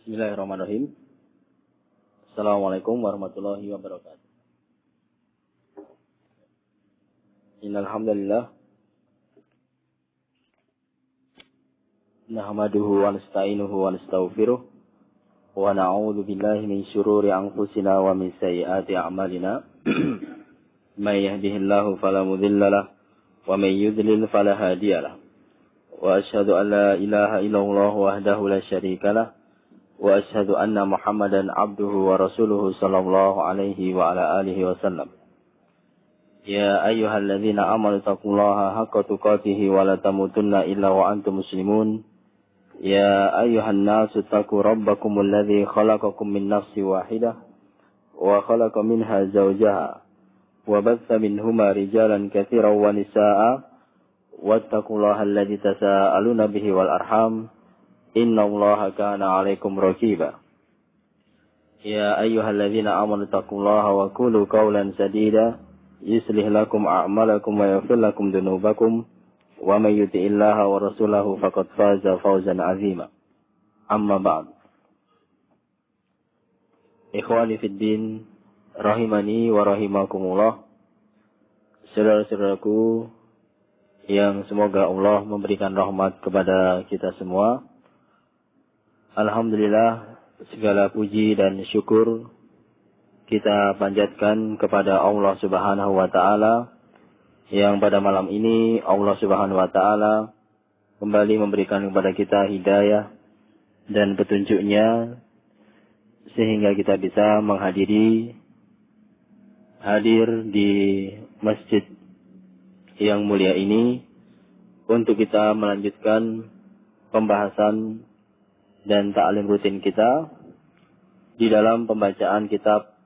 Bismillahirrahmanirrahim. Assalamualaikum warahmatullahi wabarakatuh. Innal hamdalillah nahmaduhu wa nasta'inuhu wa nastaghfiruh wa na'udzu billahi min shururi anfusina wa min sayyiati a'malina. May yahdihillahu fala mudilla lahu wa may yudlil fala hadiya lahu. Wa asyhadu an la ilaha illallah wahdahu la syarika lahu wa asyhadu anna Muhammadan abduhu wa rasuluhu sallallahu alaihi wa ala alihi wasallam. Ya ayyuhalladzina amanu taqullaha haqqa tuqatih wa la tamutunna illa wa antum muslimun. Ya ayyuhan nasu taqu rabbakumul ladzi khalaqakum min nafsin wahidah wa khalaqa minha zawjaha wa batha minhuma rijalan katsiran wa nisaa'a wattaqullaha alladzi tasaaluna bihi wal arham. Innallaha kana 'alaikum raqiba. Ya ayyuhalladzina amanu taqullaha wa qulu qawlan sadida yuslih lakum a'malakum wa yaghfir lakum dhunubakum wa may yuti'illaha wa rasulahu faqad faza fawzan 'azima. Amma ba'd. Ikhwani fid din, rahimani wa rahimakumullah. Saudara-saudaraku yang semoga Allah memberikan rahmat kepada kita semua. Alhamdulillah, segala puji dan syukur kita panjatkan kepada Allah Subhanahu wa Ta'ala, yang pada malam ini Allah Subhanahu wa Ta'ala kembali memberikan kepada kita hidayah dan petunjuknya sehingga kita bisa hadir di masjid yang mulia ini untuk kita melanjutkan pembahasan dan ta'lim rutin kita di dalam pembacaan kitab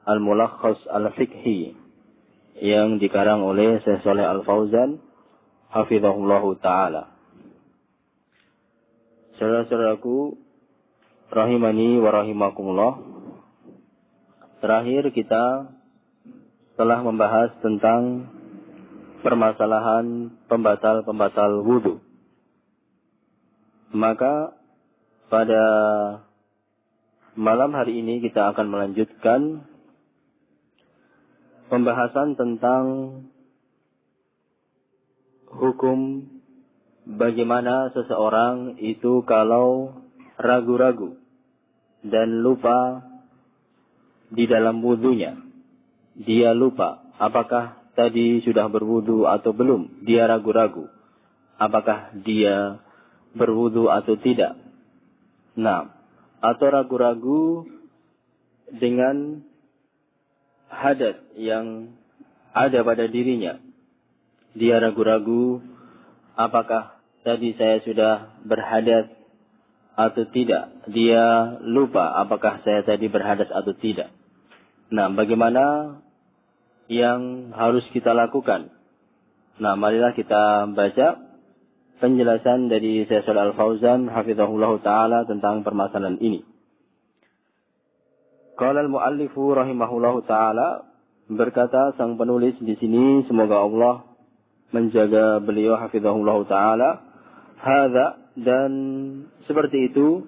Al-Mulakhas Al-Fiqhi yang dikarang oleh Syekh Shalih Al-Fauzan hafizahullahu ta'ala. Saudara-saudaraku rahimani wa rahimakumullah, terakhir kita telah membahas tentang permasalahan pembatal-pembatal wudu. Maka pada malam hari ini kita akan melanjutkan pembahasan tentang hukum bagaimana seseorang itu kalau ragu-ragu dan lupa di dalam wudunya. Dia lupa apakah tadi sudah berwudu atau belum. Dia ragu-ragu apakah dia berwudu atau tidak. Nah, atau ragu-ragu dengan hadas yang ada pada dirinya. Dia ragu-ragu apakah tadi saya sudah berhadas atau tidak. Dia lupa apakah saya tadi berhadas atau tidak. Nah, bagaimana yang harus kita lakukan? Nah, marilah kita baca penjelasan dari Syekh Shalih Al-Fauzan hafizahullahu ta'ala tentang permasalahan ini. Qala al-muallifu rahimahullahu ta'ala, berkata sang penulis di sini, semoga Allah menjaga beliau hafizahullahu ta'ala, hadza, dan seperti itu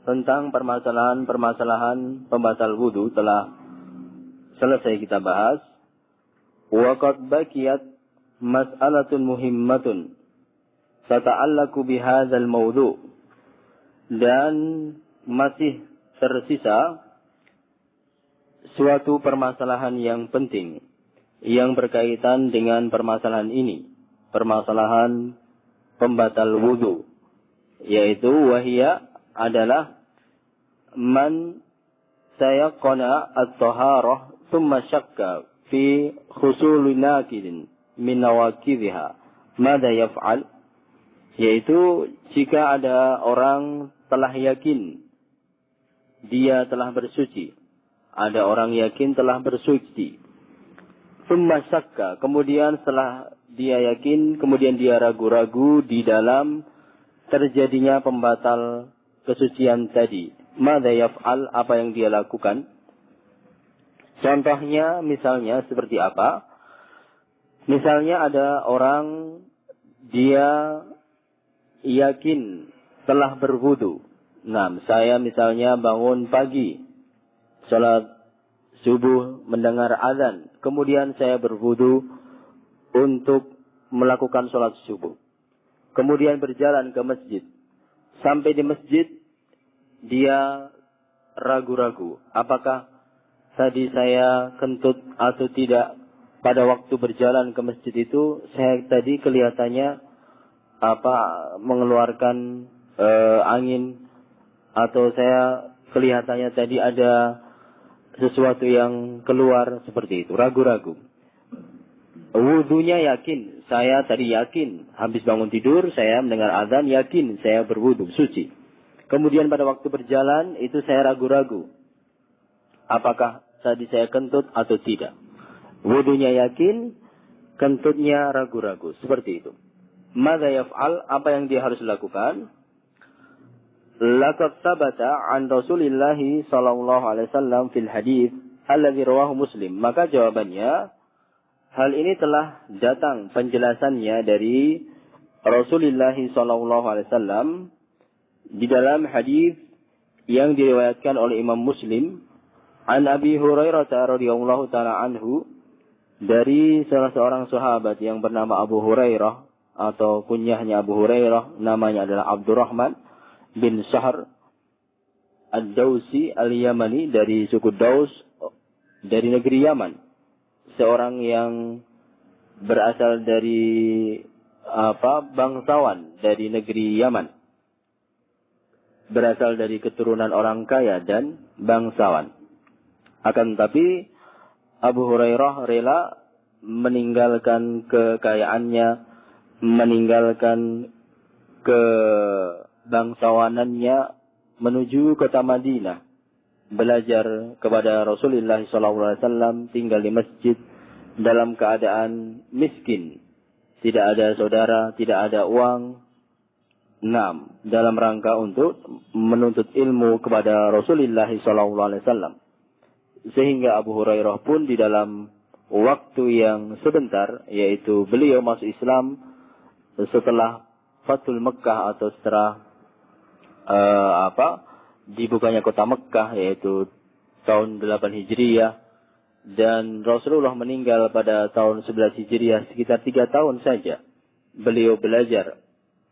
tentang permasalahan pembatal wudu telah selesai kita bahas. Wa qad bakiyat mas'alatun muhimmatun tata'allaqu bihadzal mawdu', dan masih tersisa suatu permasalahan yang penting yang berkaitan dengan permasalahan ini, permasalahan pembatal wudu, yaitu wahia adalah man tayaqqana at-taharah thumma syakka fi khusuli nakidin min nawakidha mada yaf'al, yaitu jika ada orang telah yakin dia telah bersuci, ada orang yakin telah bersuci, thumma syakka, kemudian setelah dia yakin kemudian dia ragu-ragu di dalam terjadinya pembatal kesucian tadi, mada yaf'al, apa yang dia lakukan. Contohnya misalnya seperti apa? Misalnya ada orang dia yakin telah berwudu. Nah, saya misalnya bangun pagi, sholat subuh, mendengar azan, kemudian saya berwudu untuk melakukan sholat subuh. Kemudian berjalan ke masjid. Sampai di masjid, dia ragu-ragu. Apakah tadi saya kentut atau tidak? Pada waktu berjalan ke masjid itu, saya tadi kelihatannya mengeluarkan angin, atau saya kelihatannya tadi ada sesuatu yang keluar seperti itu, ragu-ragu. Wudunya yakin, saya tadi yakin, habis bangun tidur saya mendengar azan, yakin saya berwudu, suci. Kemudian pada waktu berjalan itu saya ragu-ragu, apakah tadi saya kentut atau tidak. Wudunya yakin, kentutnya ragu-ragu, seperti itu. Madza yaf'al, apa yang dia harus lakukan? Laqad sabata an Rasulillah sallallahu alaihi wasallam fil hadis alladzi rawahu Muslim. Maka jawabannya, hal ini telah datang penjelasannya dari Rasulullah sallallahu alaihi wasallam di dalam hadis yang diriwayatkan oleh Imam Muslim an Abi Hurairah radhiyallahu taala anhu, dari salah seorang sahabat yang bernama Abu Hurairah, atau kunyahnya Abu Hurairah, namanya adalah Abdurrahman bin Shahr Ad-Dausi Al-Yamani, dari suku Daus, dari negeri Yaman. Seorang yang berasal dari bangsawan dari negeri Yaman. Berasal dari keturunan orang kaya dan bangsawan. Akan tetapi Abu Hurairah rela meninggalkan kekayaannya, meninggalkan kebangsawanannya, menuju kota Madinah, belajar kepada Rasulullah SAW, tinggal di masjid dalam keadaan miskin, tidak ada saudara, tidak ada uang. Dalam rangka untuk menuntut ilmu kepada Rasulullah SAW. Sehingga Abu Hurairah pun di dalam waktu yang sebentar, yaitu beliau masuk Islam setelah Fathul Mekkah, atau setelah dibukanya kota Mekkah, yaitu tahun 8 Hijriah, dan Rasulullah meninggal pada tahun 11 Hijriah, sekitar 3 tahun saja beliau belajar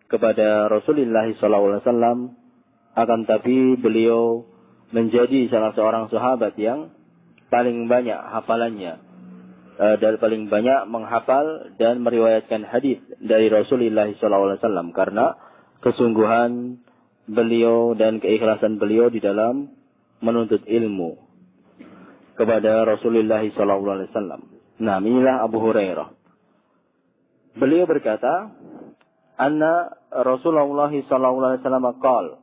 kepada Rasulullah SAW. Akan tapi beliau menjadi salah seorang sahabat yang paling banyak hafalannya, dan paling banyak menghafal dan meriwayatkan hadis dari Rasulullah SAW, karena kesungguhan beliau dan keikhlasan beliau di dalam menuntut ilmu kepada Rasulullah SAW. Inilah Abu Hurairah. Beliau berkata, anna Rasulullah SAW qala,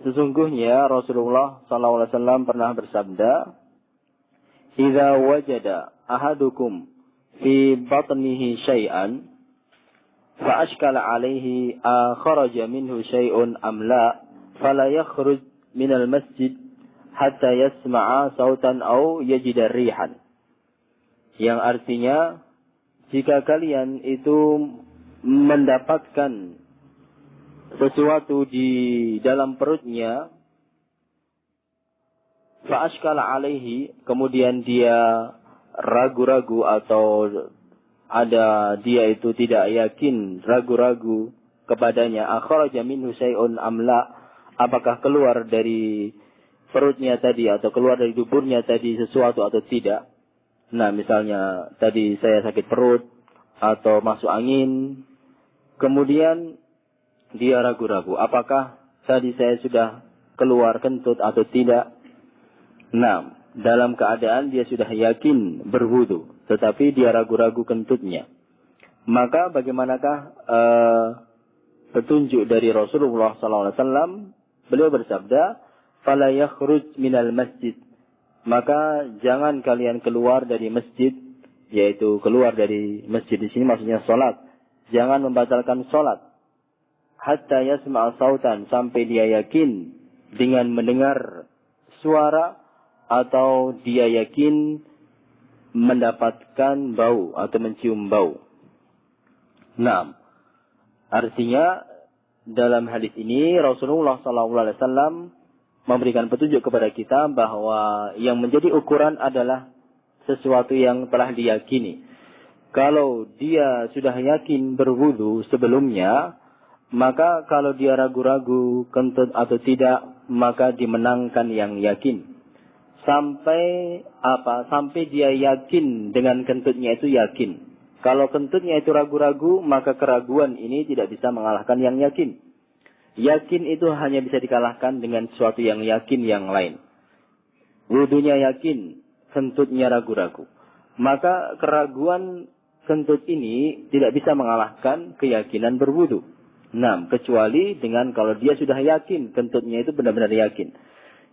sesungguhnya Rasulullah SAW pernah bersabda, idza wajada ahadukum fi batnihi syai'an fa ashkala alaihi kharaja minhu syai'un am la fala yakhruj minal masjid hatta yasma'a sautan aw yajida rihan. Yang artinya, jika kalian itu mendapatkan sesuatu di dalam perutnya, fa'ashkala alaihi, kemudian dia ragu-ragu, atau dia itu tidak yakin, ragu-ragu kepadanya, akhraja minhu syai'un amla, apakah keluar dari perutnya tadi atau keluar dari duburnya tadi sesuatu atau tidak. Misalnya tadi saya sakit perut atau masuk angin, kemudian dia ragu-ragu, apakah tadi saya sudah keluar kentut atau tidak. Dalam keadaan dia sudah yakin berwudu, tetapi dia ragu-ragu kentutnya. Maka bagaimanakah petunjuk dari Rasulullah SAW? Beliau bersabda, "Fala yakhruj minal masjid." Maka jangan kalian keluar dari masjid, yaitu keluar dari masjid di sini maksudnya salat. Jangan membatalkan salat. Hatta yasma'a sautan, sampai dia yakin dengan mendengar suara, atau dia yakin mendapatkan bau atau mencium bau. Artinya dalam hadis ini Rasulullah SAW memberikan petunjuk kepada kita bahwa yang menjadi ukuran adalah sesuatu yang telah diyakini. Kalau dia sudah yakin berwudu sebelumnya, maka kalau dia ragu-ragu kentut atau tidak, maka dimenangkan yang yakin. Sampai dia yakin dengan kentutnya itu yakin. Kalau kentutnya itu ragu-ragu, maka keraguan ini tidak bisa mengalahkan yang yakin. Yakin itu hanya bisa dikalahkan dengan sesuatu yang yakin yang lain. Wudunya yakin, kentutnya ragu-ragu. Maka keraguan kentut ini tidak bisa mengalahkan keyakinan berwudu. Nah, kecuali dengan kalau dia sudah yakin, kentutnya itu benar-benar yakin.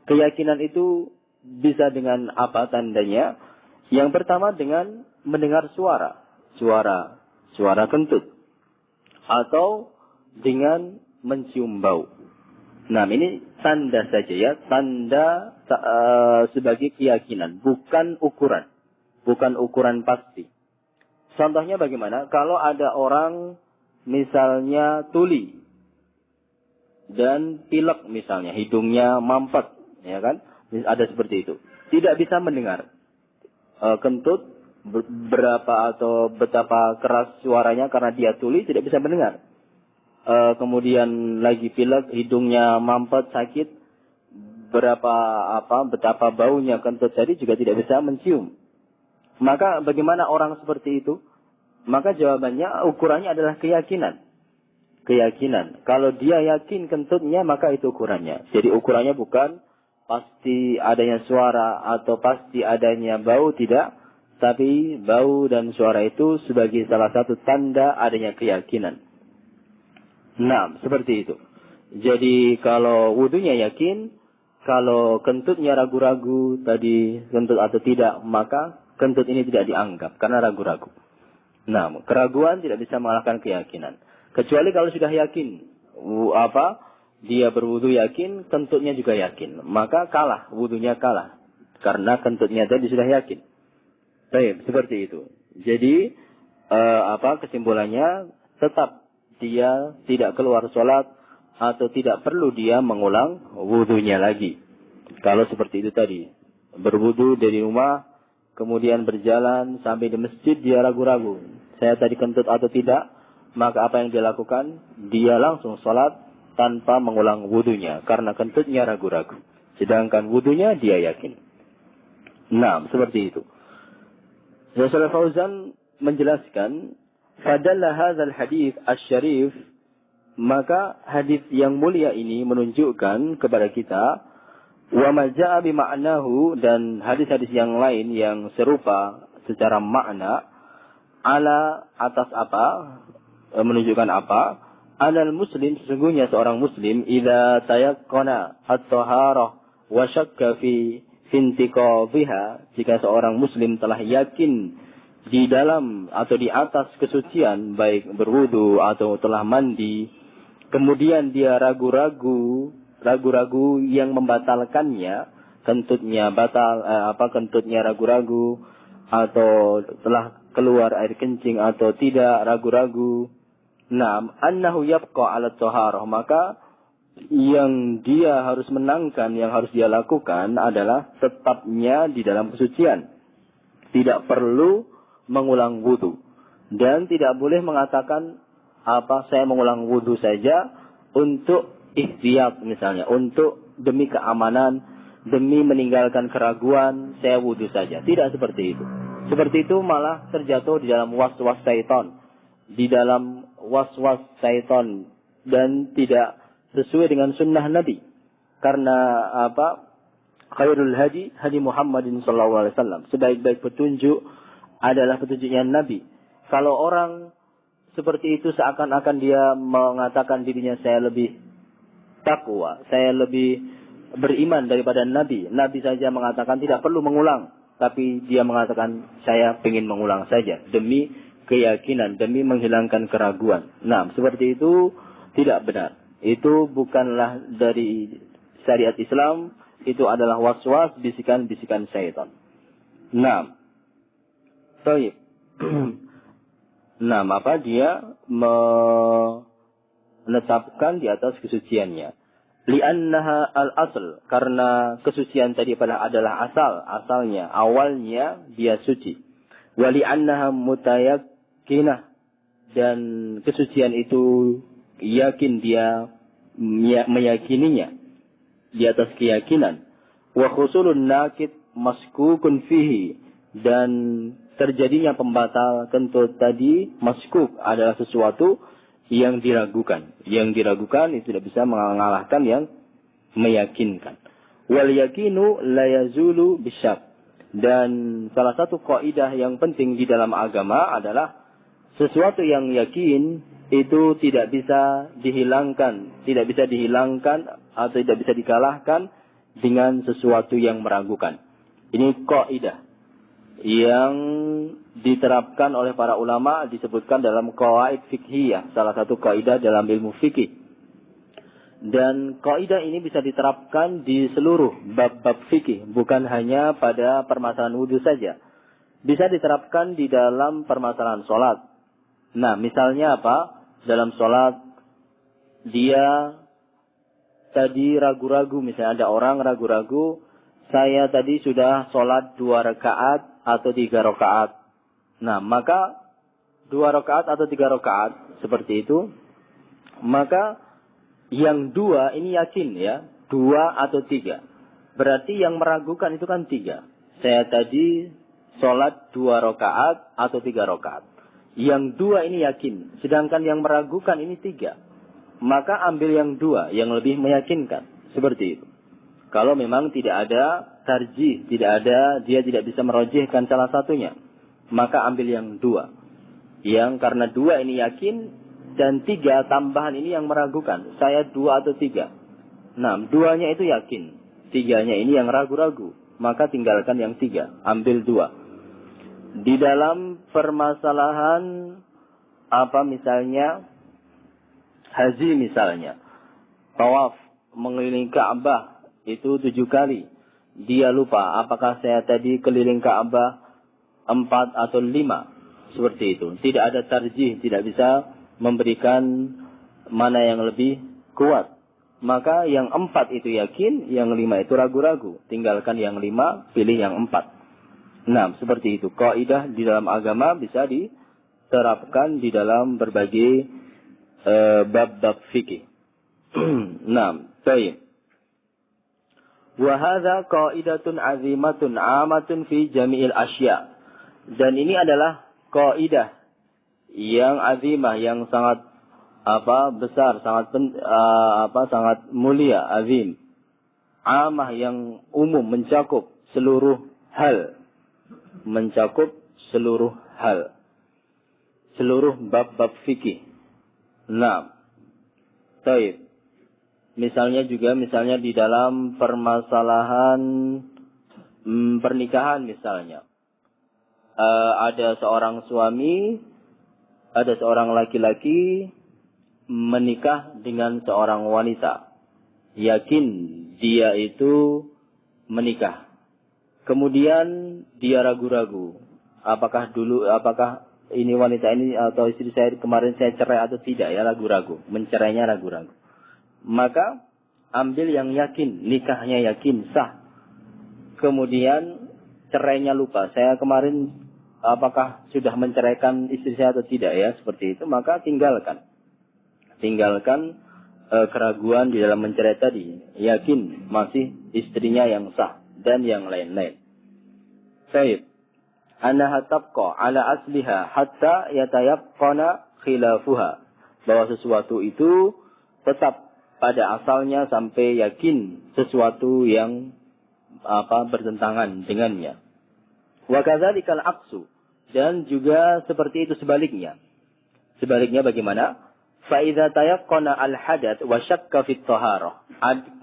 Keyakinan itu bisa dengan apa tandanya? Yang pertama dengan mendengar suara kentut. Atau dengan mencium bau. Nah, ini tanda saja ya, tanda sebagai keyakinan, bukan ukuran pasti. Contohnya bagaimana? Kalau ada orang misalnya tuli dan pilek misalnya, hidungnya mampet, ya kan? Ada seperti itu. Tidak bisa mendengar kentut berapa atau betapa keras suaranya karena dia tuli, tidak bisa mendengar. Kemudian lagi pilek, hidungnya mampet, sakit, betapa baunya kentut tadi juga tidak bisa mencium. Maka bagaimana orang seperti itu? Maka jawabannya, ukurannya adalah keyakinan. Kalau dia yakin kentutnya, maka itu ukurannya. Jadi ukurannya bukan pasti adanya suara atau pasti adanya bau, tidak. Tapi bau dan suara itu sebagai salah satu tanda adanya keyakinan. Nah, seperti itu. Jadi kalau wudunya yakin, kalau kentutnya ragu-ragu tadi kentut atau tidak, maka kentut ini tidak dianggap karena ragu-ragu. Nah, keraguan tidak bisa mengalahkan keyakinan. Kecuali kalau sudah yakin, dia berwudu yakin, kentutnya juga yakin, maka kalah, wudunya kalah karena kentutnya tadi sudah yakin. Baik, seperti itu. Jadi kesimpulannya tetap dia tidak keluar sholat atau tidak perlu dia mengulang wudunya lagi. Kalau seperti itu tadi, berwudu dari rumah, kemudian berjalan sampai di masjid, dia ragu-ragu. Saya tadi kentut atau tidak, maka apa yang dia lakukan? Dia langsung sholat tanpa mengulang wudunya, karena kentutnya ragu-ragu. Sedangkan wudunya dia yakin. Nah, seperti itu. Rasulullah Fauzan menjelaskan, fadalla hadzal hadits asy-syarif, maka hadis yang mulia ini menunjukkan kepada kita wa ma jaa bi ma'nahu, dan hadis-hadis yang lain yang serupa secara makna, ala atas apa, menunjukkan apa? Anal muslim, sesungguhnya seorang muslim, idza tayaqqana at-taharah wa syakka fi intiqadhiha, jika seorang muslim telah yakin di dalam atau di atas kesucian, baik berwudu atau telah mandi, kemudian dia ragu-ragu yang membatalkannya, kentutnya batal, kentutnya ragu-ragu, atau telah keluar air kencing atau tidak, ragu-ragu. Naam, annahu yabqa 'ala taharah, maka yang dia harus menangkan, yang harus dia lakukan adalah tetapnya di dalam kesucian. Tidak perlu mengulang wudu, dan tidak boleh mengatakan saya mengulang wudu saja untuk ihtiyat, misalnya untuk demi keamanan, demi meninggalkan keraguan, saya wudu saja. Tidak seperti itu. Seperti itu malah terjatuh di dalam was-was syaitan, dan tidak sesuai dengan sunnah Nabi. Karena khairul hadi Muhammadin sallallahu alaihi wasallam, sebaik-baik petunjuk adalah petunjuknya Nabi. Kalau orang seperti itu seakan-akan dia mengatakan dirinya saya lebih takwa, saya lebih beriman daripada Nabi. Nabi saja mengatakan tidak perlu mengulang, tapi dia mengatakan saya ingin mengulang saja demi keyakinan, demi menghilangkan keraguan. Nah, seperti itu tidak benar. Itu bukanlah dari syariat Islam, itu adalah was-was, bisikan-bisikan syaitan. Nah, baik. Nah, dia menetapkan di atas kesuciannya. Li'annaha al-asl, karena kesucian tadi adalah asalnya, awalnya dia suci. Wa li'annaha mutayakkinah, dan kesucian itu yakin dia meyakininya di atas keyakinan. Wa khusulun nakid maskukun fihi, dan terjadinya pembatal kentut tadi maskuk adalah sesuatu yang diragukan. Yang diragukan itu tidak bisa mengalahkan yang meyakinkan. Wal yakinu la yazulu bisyak. Dan salah satu kaidah yang penting di dalam agama adalah sesuatu yang yakin itu tidak bisa dihilangkan, atau tidak bisa dikalahkan dengan sesuatu yang meragukan. Ini kaidah yang diterapkan oleh para ulama, disebutkan dalam qawaid fiqhiyah, salah satu kaidah dalam ilmu fikih. Dan kaidah ini bisa diterapkan di seluruh bab-bab fikih, bukan hanya pada permasalahan wudu saja. Bisa diterapkan di dalam permasalahan sholat. Nah, misalnya apa? Dalam sholat, dia tadi ragu-ragu, misalnya ada orang ragu-ragu, saya tadi sudah sholat 2 rakaat atau 3 rakaat. Nah, maka 2 rakaat atau 3 rakaat seperti itu, maka yang 2 ini yakin ya, 2 atau 3. Berarti yang meragukan itu kan 3. Saya tadi sholat 2 rakaat atau 3 rakaat. Yang 2 ini yakin, sedangkan yang meragukan ini 3. Maka ambil yang 2, yang lebih meyakinkan. Seperti itu. Kalau memang tidak ada tarjih, dia tidak bisa merojihkan salah satunya, maka ambil yang 2. Yang karena 2 ini yakin, dan 3 tambahan ini yang meragukan. Saya 2 atau 3. Nah, 2-nya itu yakin. 3-nya ini yang ragu-ragu. Maka tinggalkan yang 3. Ambil 2. Di dalam permasalahan misalnya haji misalnya, tawaf mengelilingi Ka'bah itu 7 kali. Dia lupa apakah saya tadi keliling Ka'bah 4 atau 5. Seperti itu. Tidak ada tarjih, tidak bisa memberikan mana yang lebih kuat. Maka yang 4 itu yakin, yang 5 itu ragu-ragu. Tinggalkan yang 5, pilih yang 4. Nah, seperti itu. Kaidah di dalam agama bisa diterapkan di dalam berbagai bab-bab fikih. Nah, baik. Wa hadza qaidatun 'azimatun 'amatun fi jami'il asya. Dan ini adalah kaidah yang azimah, yang sangat besar, sangat mulia, azim. Amah yang umum, mencakup seluruh hal. Seluruh bab-bab fikih. Nah, baik. Misalnya di dalam permasalahan pernikahan misalnya. Ada seorang suami, ada seorang laki-laki menikah dengan seorang wanita. Yakin dia itu menikah. Kemudian dia ragu-ragu. Apakah ini wanita ini atau istri saya kemarin saya cerai atau tidak, ya ragu-ragu. Mencerainya ragu-ragu. Maka ambil yang yakin, nikahnya yakin, sah. Kemudian cerainya lupa. Saya kemarin apakah sudah menceraikan istri saya atau tidak, ya, seperti itu. Maka tinggalkan keraguan di dalam mencerai tadi. Yakin masih istrinya yang sah. Dan yang lain-lain. Baik. Annaha tabqa ala asliha hatta yatayaqqana khilafuha. Bahwa sesuatu itu tetap pada asalnya sampai yakin sesuatu yang bertentangan dengannya. Wa kadzalikal aqsu. Dan juga seperti itu sebaliknya. Sebaliknya bagaimana? Fa idza tayaqqana al hadath wa syakka fit taharah.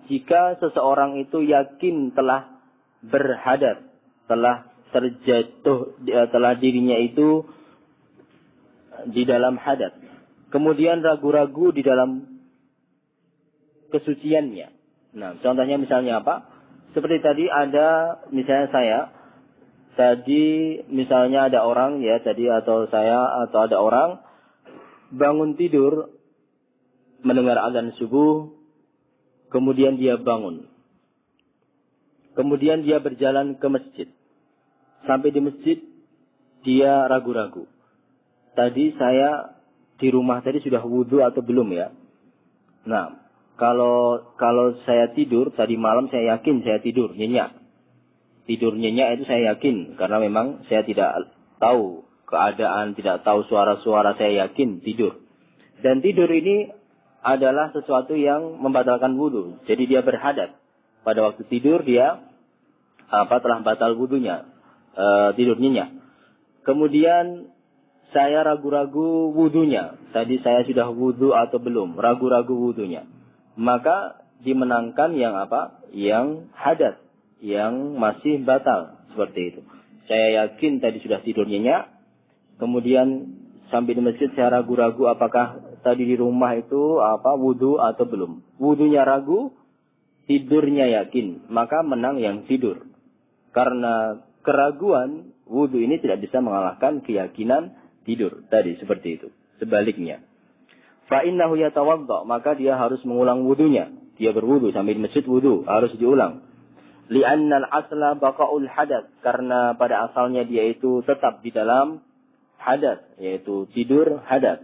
Jika seseorang itu yakin telah berhadat, telah terjatuh, telah dirinya itu di dalam hadat. Kemudian ragu-ragu di dalam kesuciannya. Nah, contohnya misalnya apa? Seperti tadi ada, misalnya misalnya ada orang ya tadi, atau ada orang bangun tidur mendengar azan subuh, kemudian dia bangun. Kemudian dia berjalan ke masjid. Sampai di masjid, dia ragu-ragu. Tadi saya di rumah tadi sudah wudhu atau belum ya? Nah, kalau saya tidur, tadi malam saya yakin saya tidur, nyenyak. Tidur nyenyak itu saya yakin, karena memang saya tidak tahu keadaan, tidak tahu suara-suara, saya yakin tidur. Dan tidur ini adalah sesuatu yang membatalkan wudhu. Jadi dia berhadas. Pada waktu tidur dia telah batal wudhunya, tidur nyenyak. Kemudian saya ragu-ragu wudhunya. Tadi saya sudah wudhu atau belum, ragu-ragu wudhunya. Maka dimenangkan yang Yang hadas, yang masih batal, seperti itu. Saya yakin tadi sudah tidur nyenyak. Kemudian sampai di masjid saya ragu-ragu apakah tadi di rumah itu wudhu atau belum. Wudhunya ragu, tidurnya yakin. Maka menang yang tidur. Karena keraguan wudhu ini tidak bisa mengalahkan keyakinan tidur tadi, seperti itu. Sebaliknya, fa innahu yatawadda, maka dia harus mengulang wudhunya. Dia berwudhu sampai di masjid, wudhu harus diulang. Li'anna al-asla baqa'ul hadas, karena pada asalnya dia itu tetap di dalam hadas, yaitu tidur hadas.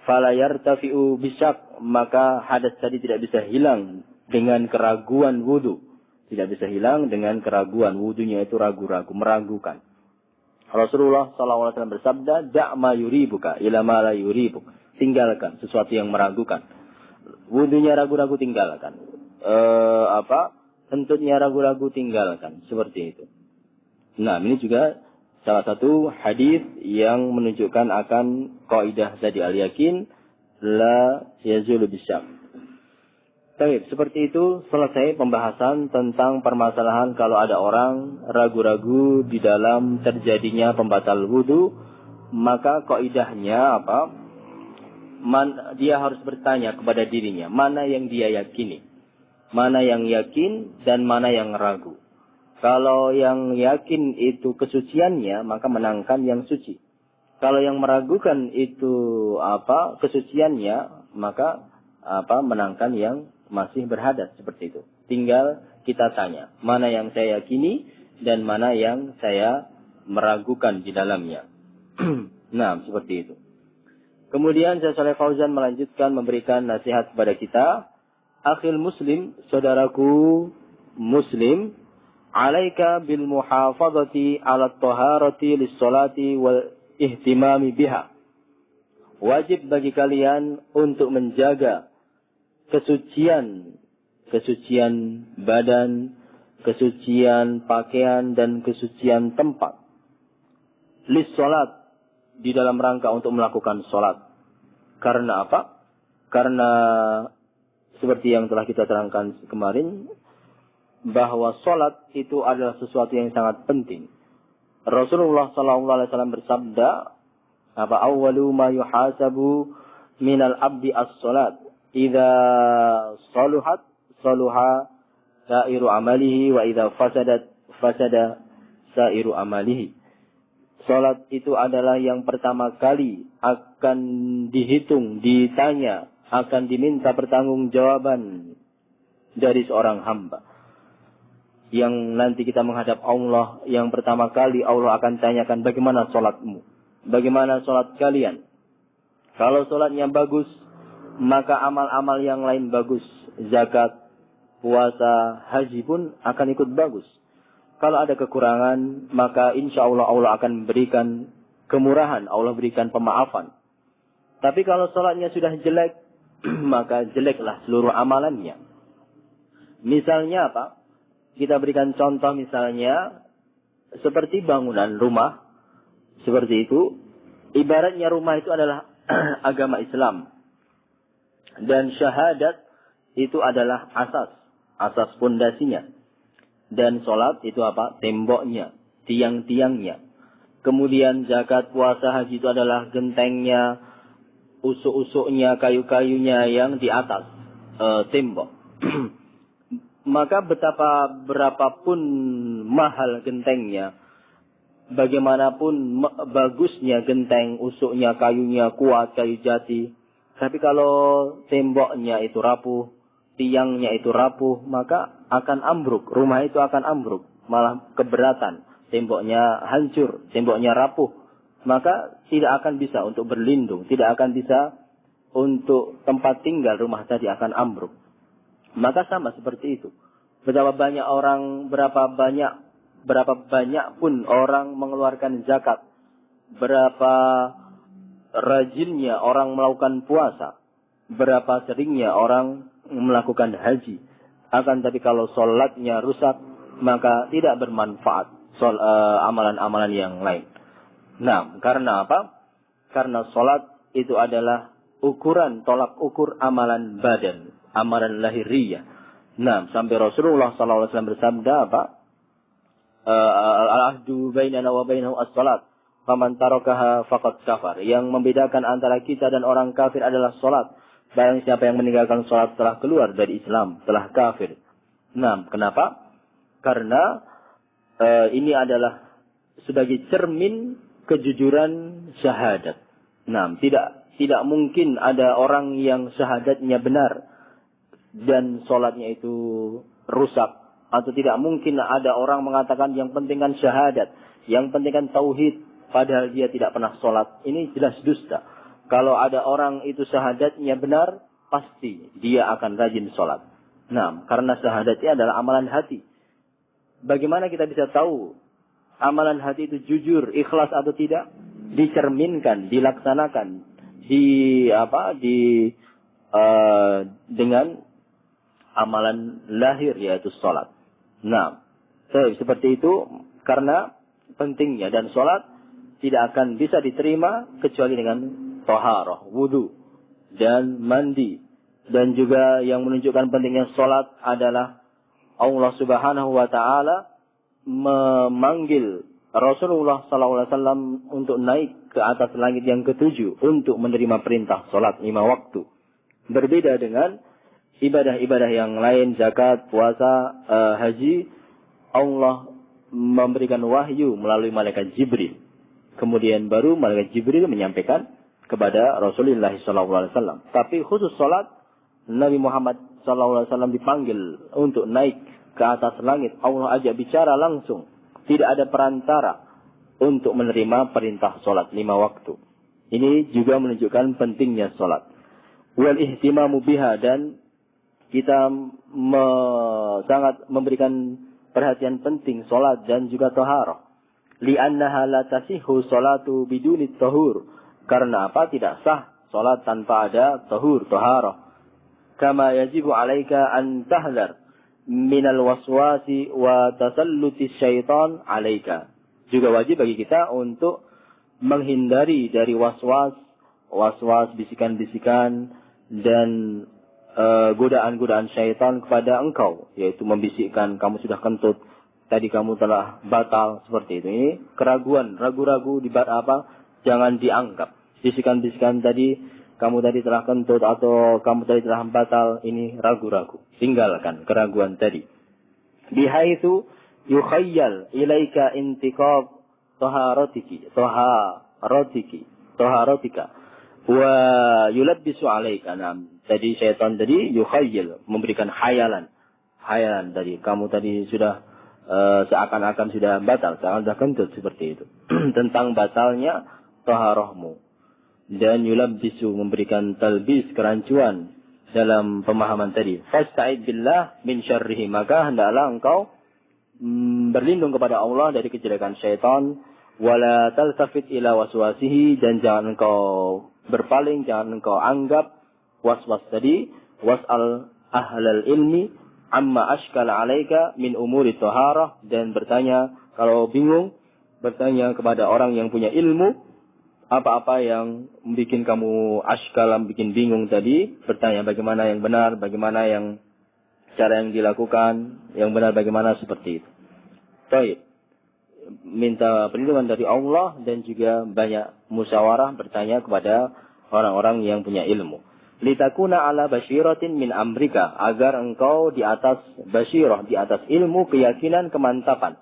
Fala yartafi'u bisyak, maka hadas tadi tidak bisa hilang dengan keraguan wudhu. Tidak bisa hilang dengan keraguan wudhunya, itu ragu-ragu, meragukan. Rasulullah SAW bersabda, "Da'ma yuribuka ila ma la yuribuk." Tinggalkan sesuatu yang meragukan. Wudhunya ragu-ragu, tinggalkan. Kentutnya ragu-ragu, tinggalkan. Seperti itu. Nah, ini juga salah satu hadis yang menunjukkan akan kaidah tadi, al-yakin la yazulu bisyak. Baik, seperti itu selesai pembahasan tentang permasalahan kalau ada orang ragu-ragu di dalam terjadinya pembatal wudu, maka kaidahnya dia harus bertanya kepada dirinya, mana yang dia yakini? Mana yang yakin dan mana yang ragu. Kalau yang yakin itu kesuciannya, maka menangkan yang suci. Kalau yang meragukan itu kesuciannya, maka menangkan yang masih berhadas, seperti itu. Tinggal kita tanya, mana yang saya yakini dan mana yang saya meragukan di dalamnya. Nah, seperti itu. Kemudian Syekh Shalih Fauzan melanjutkan memberikan nasihat kepada kita. Akhil muslim, saudaraku muslim, alaika bil muhafazati ala taharati lis-salati wal ihtimami biha. Wajib bagi kalian untuk menjaga kesucian badan, kesucian pakaian dan kesucian tempat. Lis-salat, di dalam rangka untuk melakukan salat. Karena apa? Karena seperti yang telah kita terangkan kemarin, bahwa salat itu adalah sesuatu yang sangat penting. Rasulullah SAW bersabda, awwalu ma yuhasabu minal abdi as-salat. Idza saluhat, saluha sairu amalihi, wa idza fasadat, fasada sairu amalihi. Salat itu adalah yang pertama kali akan dihitung, ditanya, akan diminta pertanggungjawaban dari seorang hamba. Yang nanti kita menghadap Allah, yang pertama kali Allah akan tanyakan, bagaimana salatmu? Bagaimana salat kalian? Kalau salatnya bagus, maka amal-amal yang lain bagus. Zakat, puasa, haji pun akan ikut bagus. Kalau ada kekurangan, maka insya Allah Allah akan berikan kemurahan, Allah berikan pemaafan. Tapi kalau salatnya sudah jelek, maka jeleklah seluruh amalannya. Misalnya apa? Kita berikan contoh, misalnya seperti bangunan rumah, seperti itu. Ibaratnya rumah itu adalah agama Islam. Dan syahadat itu adalah asas pondasinya. Dan sholat itu apa? Temboknya, tiang-tiangnya. Kemudian zakat, puasa, haji itu adalah gentengnya, usuk-usuknya, kayu-kayunya yang di atas tembok. Maka berapapun mahal gentengnya, bagaimanapun bagusnya genteng, usuknya, kayunya kuat, kayu jati, Tapi kalau temboknya itu rapuh, tiangnya itu rapuh, maka akan ambruk. Rumah itu akan ambruk. Malah keberatan. Temboknya hancur, temboknya rapuh. Maka tidak akan bisa untuk berlindung. Tidak akan bisa untuk tempat tinggal, rumah tadi akan ambruk. Maka sama seperti itu. Berapa banyak pun orang mengeluarkan zakat. Berapa rajinnya orang melakukan puasa. Berapa seringnya orang melakukan haji. Akan tapi kalau sholatnya rusak, maka tidak bermanfaat amalan-amalan yang lain. Nah, karena apa? Karena sholat itu adalah ukuran, tolak ukur amalan badan. Amalan lahiriah. Nah, sampai Rasulullah SAW bersabda apa? Al-ahdu bainana wa bainahu as-salat. Faman tarakaha faqad kafar. Yang membedakan antara kita dan orang kafir adalah salat. Barang siapa yang meninggalkan salat telah keluar dari Islam, telah kafir. Nah, kenapa? Karena ini adalah sebagai cermin kejujuran syahadat. Nah, tidak mungkin ada orang yang syahadatnya benar dan salatnya itu rusak. Atau tidak mungkin ada orang mengatakan yang penting kan syahadat, yang penting kan tauhid, padahal dia tidak pernah sholat. Ini jelas dusta. Kalau ada orang itu syahadatnya benar, pasti dia akan rajin sholat. Nah, karena syahadatnya adalah amalan hati. Bagaimana kita bisa tahu amalan hati itu jujur, ikhlas atau tidak? Dicerminkan, dilaksanakan, dengan amalan lahir, yaitu sholat. Nah, seperti itu karena pentingnya, dan sholat tidak akan bisa diterima kecuali dengan taharah, wudu, dan mandi. Dan juga yang menunjukkan pentingnya sholat adalah Allah Subhanahu wa Ta'ala memanggil Rasulullah SAW untuk naik ke atas langit yang ketujuh untuk menerima perintah sholat 5 waktu. Berbeda dengan ibadah-ibadah yang lain, zakat, puasa, haji, Allah memberikan wahyu melalui malaikat Jibril. Kemudian baru malaikat Jibril menyampaikan kepada Rasulullah SAW. Tapi khusus salat, Nabi Muhammad SAW dipanggil untuk naik ke atas langit. Allah ajak bicara langsung. Tidak ada perantara untuk menerima perintah salat 5 waktu. Ini juga menunjukkan pentingnya salat. Wal ihtimamu biha, dan kita sangat memberikan perhatian penting salat dan juga taharah. Li'annaha la tasihhu salatu biduni tahur. Karena apa? Tidak sah salat tanpa ada tahur, taharah. Kama yajibu 'alaika an tahdhar minal waswasi wa tasalluti syaitan 'alaika. Juga wajib bagi kita untuk menghindari dari waswas, bisikan-bisikan dan godaan-godaan syaitan kepada engkau, yaitu membisikkan kamu sudah kentut, tadi kamu telah batal, seperti itu. Ini keraguan, ragu-ragu jangan dianggap. Bisikan-bisikan tadi, kamu tadi telah kentut atau kamu tadi telah batal, ini ragu-ragu. Tinggalkan keraguan tadi. Bihaitsu yukhayyal ilaika intiqab taharatika wa yulabbisu 'alaika. Tadi syaitan tadi yukhayyal, memberikan hayalan tadi. Kamu tadi sudah seakan-akan sudah batal, seakan sudah kentut, seperti itu. Tentang batalnya taharahmu. Dan yulabbisu, memberikan talbis, kerancuan dalam pemahaman tadi. Fasta'id billah min syarrihi, maka hendaklah engkau berlindung kepada Allah dari kejelekan syaitan. Wala taltafit ila waswasihi, dan jangan engkau berpaling, jangan engkau anggap waswas tadi. Was'al ahlal ilmi amma ashkala alaika min umuri taharah, dan bertanya kalau bingung, bertanya kepada orang yang punya ilmu apa-apa yang bikin kamu ashkala, bikin bingung tadi. Bertanya bagaimana yang benar, bagaimana yang cara yang dilakukan yang benar, bagaimana, seperti itu. Baik, minta perlindungan dari Allah dan juga banyak musyawarah, bertanya kepada orang-orang yang punya ilmu. Litakuna ala basyiratin min amrika, agar engkau di atas basyirah, di atas ilmu, keyakinan, kemantapan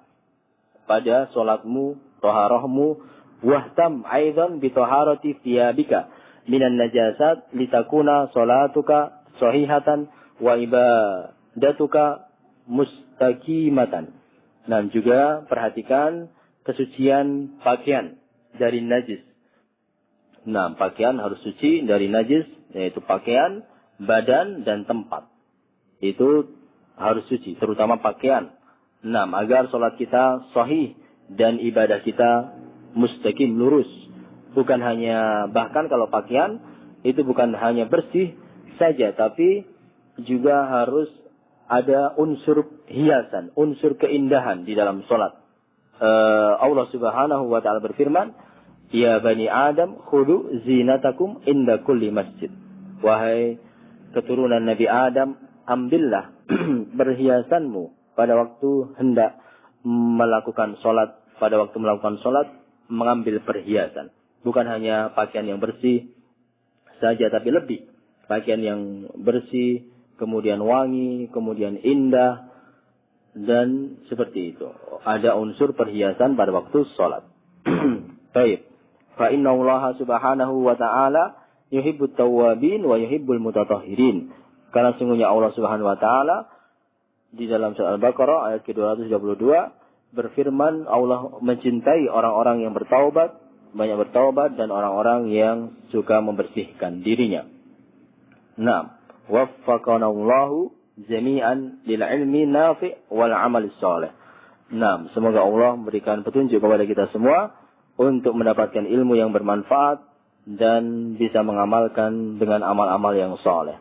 pada solatmu, taharahmu. Wahtam aidan bi taharati thiyabika, minan najasat litakuna salatuka sahihatan wa ibadatuka mustaqimatan. Dan juga perhatikan kesucian pakaian dari najis. Nah, pakaian harus suci dari najis, yaitu pakaian, badan, dan tempat. Itu harus suci, terutama pakaian. Nah, agar sholat kita sahih dan ibadah kita mustaqim, lurus. Bukan hanya, bahkan kalau pakaian, itu bukan hanya bersih saja, tapi juga harus ada unsur hiasan, unsur keindahan di dalam sholat. Allah Subhanahu wa Ta'ala berfirman, "Ya Bani Adam, khudu zinatakum inda kulli masjid." Wahai keturunan Nabi Adam, ambillah perhiasanmu pada waktu hendak melakukan sholat. Pada waktu melakukan sholat, mengambil perhiasan. Bukan hanya pakaian yang bersih saja, tapi lebih. Pakaian yang bersih, kemudian wangi, kemudian indah, dan seperti itu. Ada unsur perhiasan pada waktu sholat. Baik. Fa inna Allah subhanahu wa ta'ala yuhibbut tawwabin wa yuhibbul mutatahhirin. Karena sungguhnya Allah subhanahu wa ta'ala di dalam surah Al-Baqarah ayat ke-232 berfirman, Allah mencintai orang-orang yang bertaubat, banyak bertaubat, dan orang-orang yang suka membersihkan dirinya. Nah, waffaqanallahu jami'an lil ilmi nafi' wal amal salih. Nah, semoga Allah memberikan petunjuk kepada kita semua untuk mendapatkan ilmu yang bermanfaat dan bisa mengamalkan dengan amal-amal yang saleh.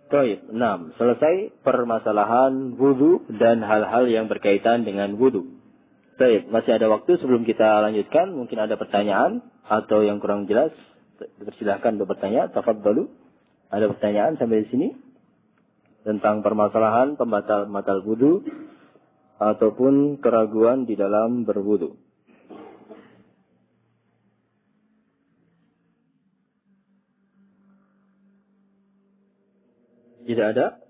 Baik, 6. Selesai permasalahan wudu dan hal-hal yang berkaitan dengan wudu. Baik, masih ada waktu sebelum kita lanjutkan. Mungkin ada pertanyaan atau yang kurang jelas. Persilahkan untuk bertanya. Tafadhalu. Ada pertanyaan sampai di sini? Tentang permasalahan pembatal wudu ataupun keraguan di dalam berwudu. Tidak ada?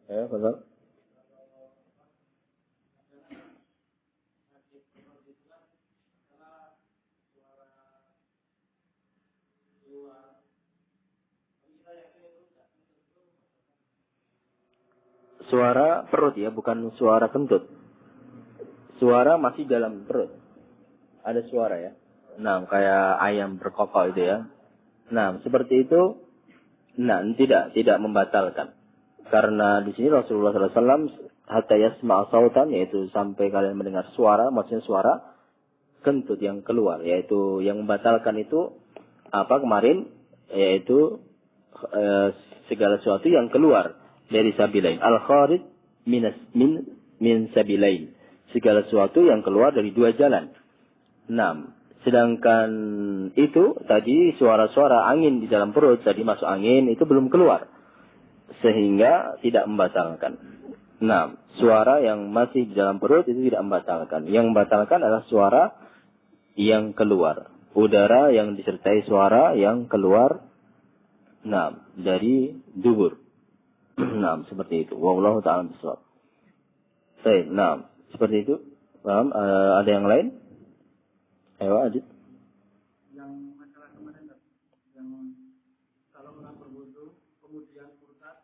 Ya, betul. Suara perut ya, bukan suara kentut. Suara masih dalam perut. Ada suara ya. Nah, kayak ayam berkokok itu ya. Nah, seperti itu. Nah, tidak membatalkan. Karena di sini Rasulullah SAW hatta yasma'a sautan, yaitu sampai kalian mendengar suara, maksudnya suara kentut yang keluar, yaitu yang membatalkan itu apa kemarin, yaitu segala sesuatu yang keluar dari sabilain. Al-kharij min sabilain. Segala sesuatu yang keluar dari dua jalan. 6. Sedangkan itu tadi suara-suara angin di dalam perut, tadi masuk angin itu belum keluar. Sehingga tidak membatalkan. Nah, suara yang masih di dalam perut itu tidak membatalkan. Yang membatalkan adalah suara yang keluar. Udara yang disertai suara yang keluar. Nah, dari dubur. Nah, seperti itu. Wallahu ta'ala bishawab. Baik, nah, seperti itu. Paham? Ada yang lain? Ayo, Adit. Yang masalah kemarin, yang kalau orang berwudu, kemudian murtad,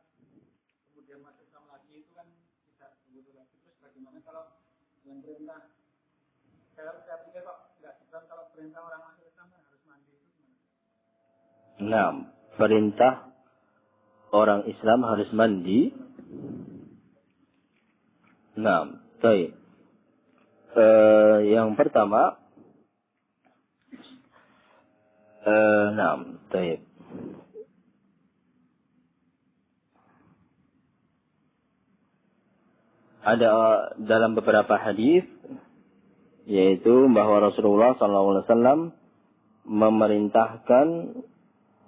kemudian masuk Islam lagi, itu kan tidak berwudu lagi. Terus bagaimana kalau yang perintah? Saya pikir kok nggak sebab kalau perintah orang masuk Islam kan harus mandi itu gimana? Nah, perintah orang Islam harus mandi. Nah, baik. Yang pertama, baik. Ada dalam beberapa hadis, yaitu bahwa Rasulullah SAW memerintahkan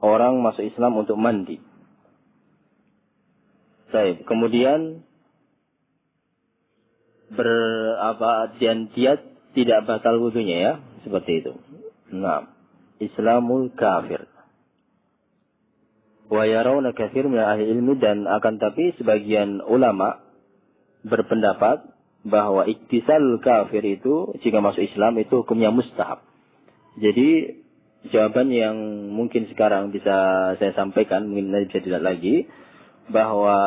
orang masuk Islam untuk mandi. Baik. Kemudian dan dia tidak batal wudunya ya, seperti itu. Nah. Islamul kafir. Wa yarawna katsir min ahli ilmi, dan akan tapi sebagian ulama berpendapat bahwa iktisal kafir itu jika masuk Islam itu hukumnya mustahab. Jadi jawaban yang mungkin sekarang bisa saya sampaikan, mungkin nanti bisa tidak lagi, bahwa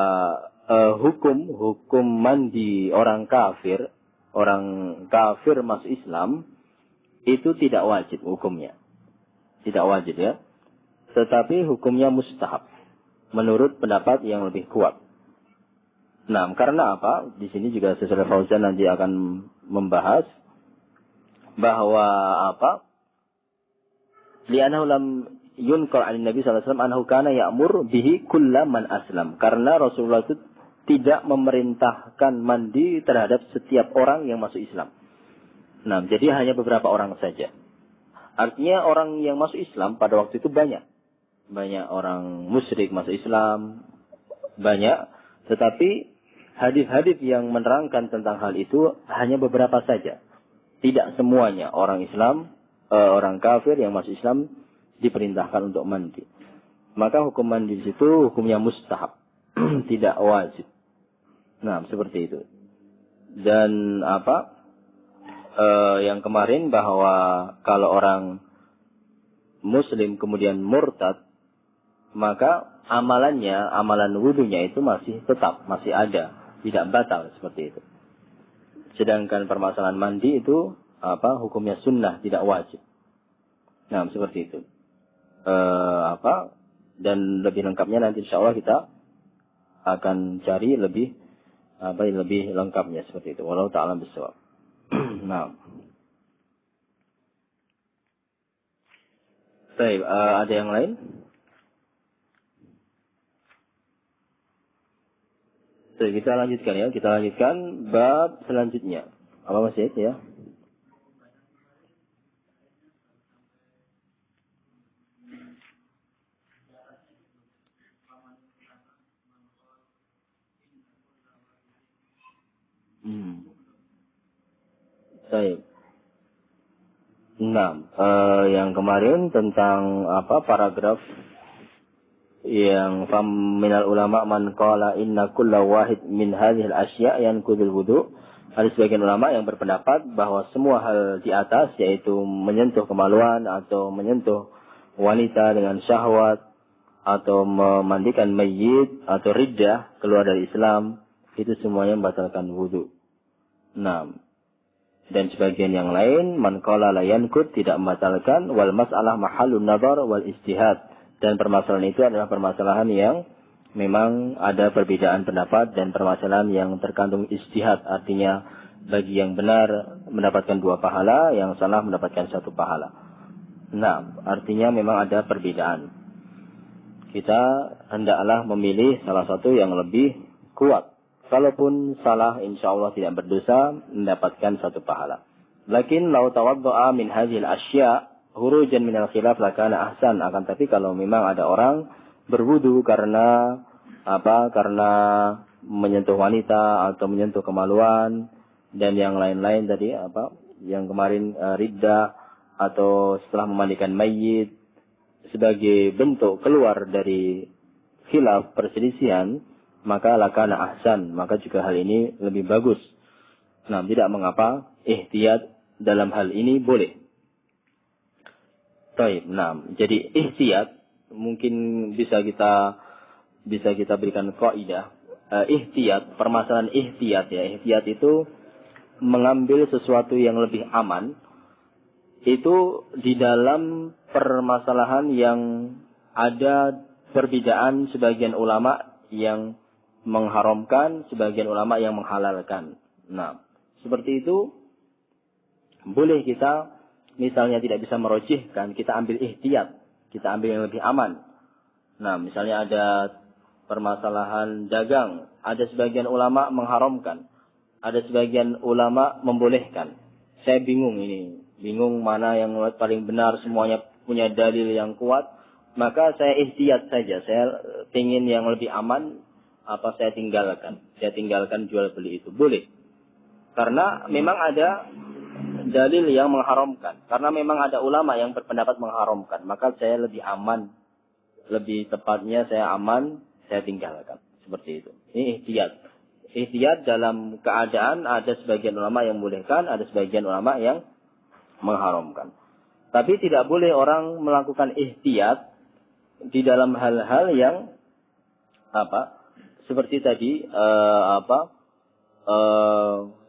hukum mandi orang kafir masuk Islam itu tidak wajib hukumnya. Tidak wajib ya. Tetapi hukumnya mustahab menurut pendapat yang lebih kuat. Nah, karena apa? Di sini juga Syekh Fauzan nanti akan membahas bahwa apa? Li'annahu lam yunkar 'an Nabi sallallahu alaihi wasallam annahu kana ya'mur bihi kullaman aslam. Karena Rasulullah itu tidak memerintahkan mandi terhadap setiap orang yang masuk Islam. Nah, jadi hanya beberapa orang saja. Artinya orang yang masuk Islam pada waktu itu banyak. Banyak orang musyrik masuk Islam, banyak. Tetapi hadis-hadis yang menerangkan tentang hal itu hanya beberapa saja. Tidak semuanya orang Islam, orang kafir yang masuk Islam diperintahkan untuk mandi. Maka hukum mandi di situ hukumnya mustahab, tidak wajib. Nah, seperti itu. Dan apa? Yang kemarin bahwa kalau orang Muslim kemudian murtad, maka amalan wudunya itu masih ada, tidak batal seperti itu. Sedangkan permasalahan mandi itu hukumnya sunnah, tidak wajib. Nah, seperti itu. Dan lebih lengkapnya nanti insyaallah kita akan cari lebih lengkapnya seperti itu. Wallahu ta'ala bishawab. Nah. Baik, ada yang lain? Baik, kita lanjutkan ya. Kita lanjutkan bab selanjutnya. Apa masih ya? Baik. Nah, yang kemarin tentang paragraf yang minal ulama man qala inna kulla wahid min hadhil asya' yanqudul wudu. Ada sebagian ulama yang berpendapat bahwa semua hal di atas, yaitu menyentuh kemaluan atau menyentuh wanita dengan syahwat atau memandikan mayit atau riddah keluar dari Islam, itu semuanya membatalkan wudu. Nah, dan sebagian yang lain man qala la yanqud, tidak membatalkan, wal mas'alah mahallun nazar wal ijtihad. Dan permasalahan itu adalah permasalahan yang memang ada perbedaan pendapat dan permasalahan yang terkandung ijtihad. Artinya bagi yang benar mendapatkan 2 pahala, yang salah mendapatkan 1 pahala. Nah, artinya memang ada perbedaan. Kita hendaklah memilih salah satu yang lebih kuat. Kalaupun salah, insyaallah tidak berdosa, mendapatkan 1 pahala. Lakin lau tawaddu'a min hadhil asya' hurujan minal khilaf lakana ahsan. Akan tapi kalau memang ada orang berwudu karena karena menyentuh wanita atau menyentuh kemaluan dan yang lain-lain tadi yang kemarin riddah atau setelah memandikan mayit sebagai bentuk keluar dari khilaf perselisihan, maka lakana ahsan, maka juga hal ini lebih bagus. Nah, tidak mengapa ihtiyat dalam hal ini boleh. Baik, nah, jadi ihtiyat mungkin bisa kita berikan kaidah. Ihtiyat, permasalahan ihtiyat ya. Ihtiyat itu mengambil sesuatu yang lebih aman. Itu di dalam permasalahan yang ada perbedaan sebagian ulama yang mengharamkan, sebagian ulama yang menghalalkan. Nah, seperti itu boleh kita misalnya tidak bisa merojihkan, kita ambil ihtiyat, kita ambil yang lebih aman. Nah, misalnya ada permasalahan dagang, ada sebagian ulama mengharamkan, ada sebagian ulama membolehkan. Saya bingung mana yang paling benar, semuanya punya dalil yang kuat, maka saya ihtiyat saja. Saya ingin yang lebih aman, saya tinggalkan jual beli itu. Boleh. Karena memang ada dalil yang mengharamkan. Karena memang ada ulama yang berpendapat mengharamkan. Maka saya lebih aman. Lebih tepatnya saya aman, saya tinggalkan. Seperti itu. Ini ihtiyat. Ihtiyat dalam keadaan ada sebagian ulama yang membolehkan, ada sebagian ulama yang mengharamkan. Tapi tidak boleh orang melakukan ihtiyat di dalam hal-hal yang seperti tadi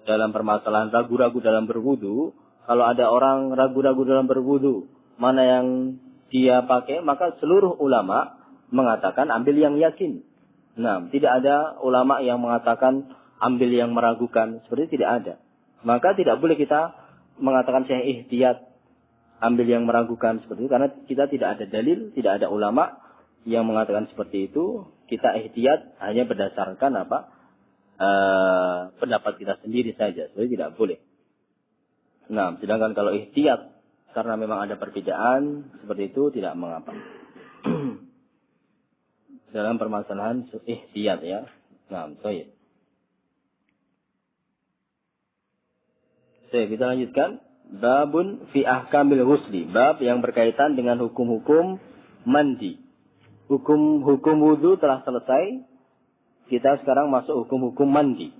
dalam permasalahan ragu-ragu dalam berwudu. Kalau ada orang ragu-ragu dalam berwudu, mana yang dia pakai, maka seluruh ulama mengatakan ambil yang yakin. Nah, tidak ada ulama yang mengatakan ambil yang meragukan, seperti tidak ada. Maka tidak boleh kita mengatakan saya ihtiyat ambil yang meragukan seperti itu, karena kita tidak ada dalil, tidak ada ulama yang mengatakan seperti itu. Kita ihtiyat hanya berdasarkan pendapat kita sendiri saja, jadi tidak boleh. Nah, sedangkan kalau ihtiyat karena memang ada perbedaan seperti itu tidak mengapa. Dalam permasalahan ihtiyat ya. Nah, baik. Oke, kita lanjutkan. Babun fi ahkamil husli. Bab yang berkaitan dengan hukum-hukum mandi. Hukum wudu telah selesai. Kita sekarang masuk hukum-hukum mandi.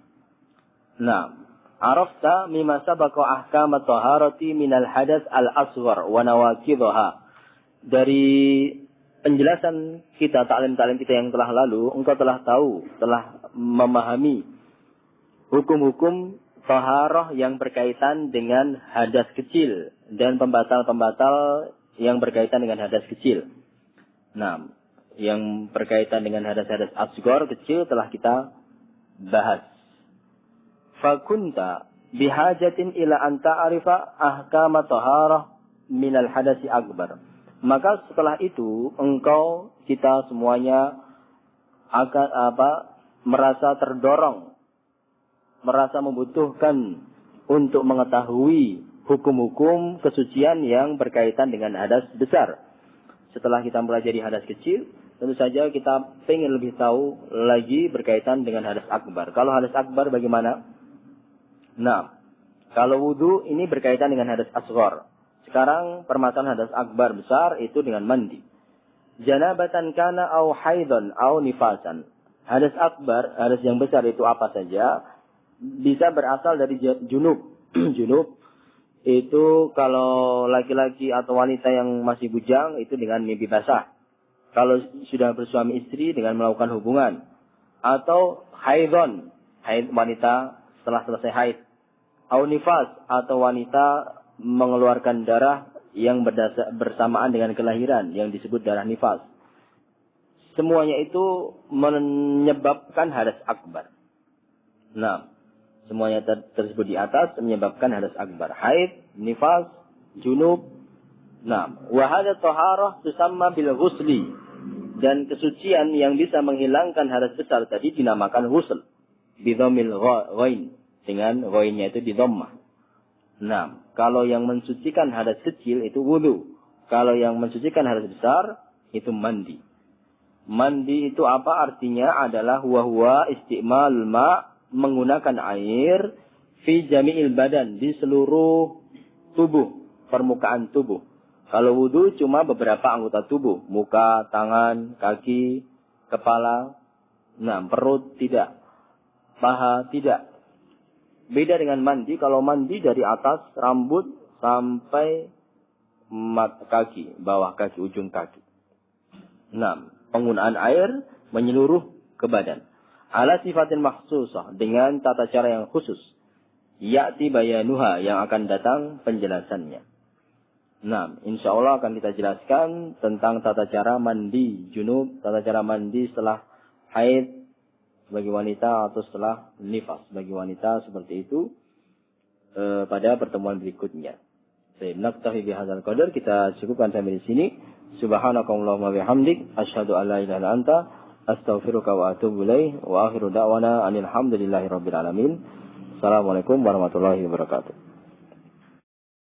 Nah, arafta mimma sabaqa ahkam at-taharati minal hadas al-asghar wa nawaqidhaha. Dari penjelasan kita, taklim-taklim kita yang telah lalu, engkau telah tahu, telah memahami hukum-hukum taharah yang berkaitan dengan hadas kecil dan pembatal-pembatal yang berkaitan dengan hadas kecil. Nah, yang berkaitan dengan hadas-hadas asghar kecil telah kita bahas. Fakunta bihajatin ila an ta'rifa ahkam taharah minal hadasi akbar. Maka setelah itu engkau, kita semuanya akan merasa terdorong, merasa membutuhkan untuk mengetahui hukum-hukum kesucian yang berkaitan dengan hadas besar. Setelah kita mempelajari hadas kecil, tentu saja kita ingin lebih tahu lagi berkaitan dengan hadas akbar. Kalau hadas akbar bagaimana? Nah, kalau wudu ini berkaitan dengan hadas asghar. Sekarang permasalahan hadas akbar besar itu dengan mandi. Janabatan kana au haidon au nifasan. Hadas akbar, hadas yang besar itu apa saja? Bisa berasal dari junub. Junub itu kalau laki-laki atau wanita yang masih bujang itu dengan mimpi basah. Kalau sudah bersuami istri dengan melakukan hubungan. Atau haidon, haid wanita setelah selesai haid. Au nifas atau wanita mengeluarkan darah yang bersamaan dengan kelahiran yang disebut darah nifas. Semuanya itu menyebabkan hadas akbar. Nah, semuanya tersebut di atas menyebabkan hadas akbar. Haid, nifas, junub. Nah, wa hadha taharah tusamma bil ghusli. Dan kesucian yang bisa menghilangkan hadas besar tadi dinamakan ghusl. Bidhammil ghain. Dengan ghainnya itu di dhammah. Nah, kalau yang mensucikan hadas kecil itu wudu. Kalau yang mensucikan hadas besar itu mandi. Mandi itu apa artinya? Adalah huwa isti'mal ma, menggunakan air fi jami'il badan, di seluruh tubuh, permukaan tubuh. Kalau wudu cuma beberapa anggota tubuh, muka, tangan, kaki, kepala, nah perut tidak, paha tidak. Beda dengan mandi, kalau mandi dari atas rambut sampai kaki, bawah kaki, ujung kaki. Nah, penggunaan air menyeluruh ke badan. Ala sifatin makhsusah, dengan tata cara yang khusus. Ya'ti bayanuha, yang akan datang penjelasannya. Nah, insya Allah akan kita jelaskan tentang tata cara mandi junub, tata cara mandi setelah haid bagi wanita atau setelah nifas bagi wanita seperti itu pada pertemuan berikutnya. Baik, naktafi bihadzal qadar, kita cukupkan sampai di sini. Subhanakallahumma bihamdik, asyhadu an la ilaha illa anta, astaghfiruka wa atubu ilaik, wa akhiru da'wana alhamdulillahi rabbil alamin. Assalamualaikum warahmatullahi wabarakatuh.